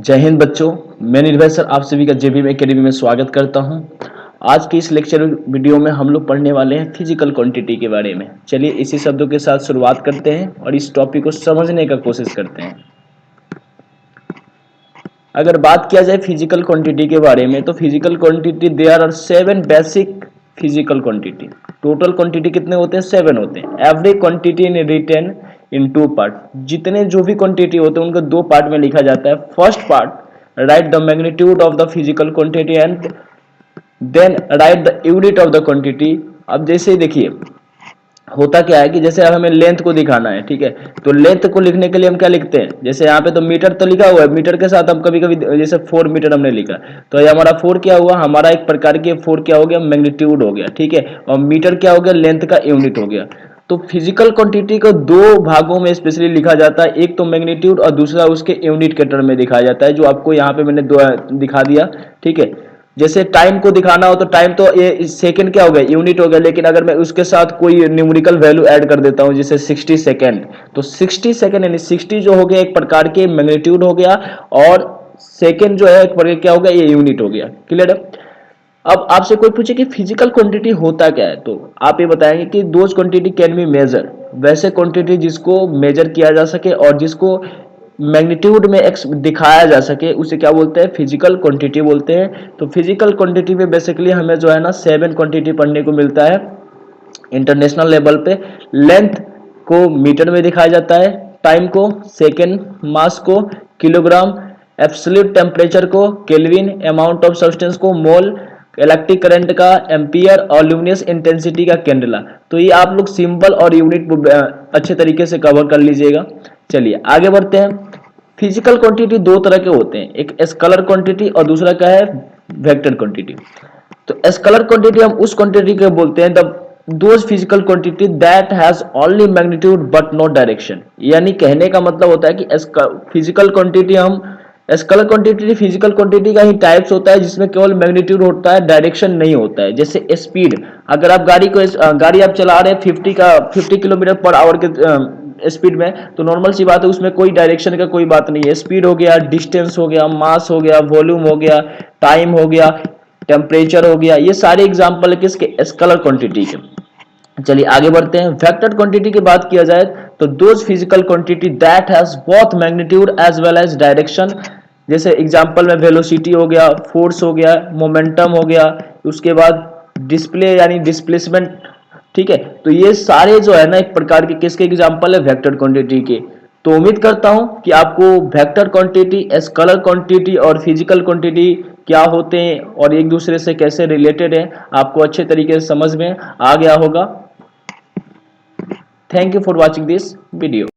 जय हिंद बच्चों, मैं निर्भय सर आप सभी का जेबीएम एकेडमी में स्वागत करता हूं। आज की इस लेक्चर वीडियो में हम लोग पढ़ने वाले हैं फिजिकल क्वांटिटी के बारे में। चलिए इसी शब्दों के साथ शुरुआत करते हैं और इस टॉपिक को समझने का कोशिश करते हैं। अगर बात किया जाए फिजिकल क्वांटिटी के बारे में तो physical quantity there are 7 basic physical quantity. Total quantity कितने होते हैं? 7 होते हैं। Every quantity in written in 2 part. जितने जो भी क्वांटिटी होते हैं उनको 2 पार्ट में लिखा जाता है। First part write the magnitude of the physical quantity and then write the unit of the quantity. अब जैसे देखिए होता क्या है कि जैसे अब हमें लेंथ को दिखाना है, ठीक है, तो लेंथ को लिखने के लिए हम क्या लिखते हैं? जैसे यहाँ पे तो मीटर तो लिखा हुआ है, मीटर के साथ हम कभी कभी जैसे 4 मीटर हमने लिखा, तो ये हमारा 4 क्या हुआ? हमारा एक प्रकार के 4 क्या हो गया? मैग्नीट्यूड हो गया, ठीक है। और मीटर क्या हो गया? लेंथ का यूनिट हो गया। तो फिजिकल क्वांटिटी को 2 भागों में स्पेशली लिखा जाता है, एक तो मैग्नीट्यूड और दूसरा उसके यूनिट के टर्म में दिखाया जाता है, जो आपको यहाँ पे मैंने दिखा दिया, ठीक है। जैसे टाइम को दिखाना हो तो टाइम तो ये सेकंड क्या हो गया? यूनिट हो गया। लेकिन अगर मैं उसके साथ कोई न्यूमेरिकल वैल्यू ऐड कर देता हूं जैसे 60 सेकंड, तो 60 सेकंड यानी 60 जो हो गया एक प्रकार के मैग्नीट्यूड हो गया और सेकंड जो है एक प्रकार क्या हो गया? ये यूनिट हो गया। क्लियर है? अब आपसे कोई पूछे कि फिजिकल क्वांटिटी होता क्या है, तो आप ये बताएंगे कि those quantity can be measure. वैसे क्वांटिटी जिसको मेजर किया जा सके और जिसको मैग्नीट्यूड में एक्स दिखाया जा सके उसे क्या बोलते हैं? फिजिकल क्वांटिटी बोलते हैं। तो फिजिकल क्वांटिटी में बेसिकली हमें जो है ना 7 क्वांटिटी पढ़ने को मिलता है इंटरनेशनल लेवल पे। लेंथ को मीटर में दिखाया जाता है, टाइम को सेकेंड, मास को किलोग्राम, एब्सोल्यूट टेम्परेचर को केल्विन, अमाउंट ऑफ सब्सटेंस को मोल, इलेक्ट्रिक करंट का एम्पियर और ल्यूमिनस इंटेंसिटी का कैंडेला। तो ये आप लोग सिंबल और यूनिट अच्छे तरीके से कवर कर लीजिएगा। चलिए आगे बढ़ते हैं। फिजिकल क्वांटिटी 2 तरह के होते हैं, एक स्केलर क्वांटिटी और दूसरा क्या है? Vector quantity. तो स्केलर क्वांटिटी हम उस क्वांटिटी को बोलते हैं those physical quantity that has only magnitude but not direction. यानी कहने का मतलब होता है कि फिजिकल क्वांटिटी हम स्केलर क्वांटिटी फिजिकल क्वांटिटी का ही टाइप्स होता है जिसमें केवल मैग्नीट्यूड होता है, डायरेक्शन नहीं होता है। जैसे स्पीड, अगर आप गाड़ी आप चला रहे हैं 50 किलोमीटर पर आवर के स्पीड में, तो नॉर्मल सी बात है उसमें कोई डायरेक्शन का कोई बात नहीं है। स्पीड हो गया, डिस्टेंस हो गया, मास हो गया, वॉल्यूम हो गया, टाइम हो गया, टेम्परेचर हो गया, ये सारे एग्जाम्पल है किसके? स्केलर क्वांटिटी के। चलिए आगे बढ़ते हैं। वेक्टर क्वांटिटी की बात किया जाए तो those physical quantity that has both magnitude as well as direction. जैसे एग्जांपल में वेलोसिटी हो गया, फोर्स हो गया, मोमेंटम हो गया, उसके बाद डिस्प्ले यानी डिस्प्लेसमेंट, ठीक है। तो ये सारे जो है ना एक प्रकार के किसके एग्जांपल है? वेक्टर क्वांटिटी के। तो उम्मीद करता हूं कि आपको वेक्टर क्वांटिटी, स्केलर क्वांटिटी और फिजिकल क्वांटिटी क्या होते हैं और एक दूसरे से कैसे रिलेटेड है आपको अच्छे तरीके से समझ में आ गया होगा। Thank you for watching this video.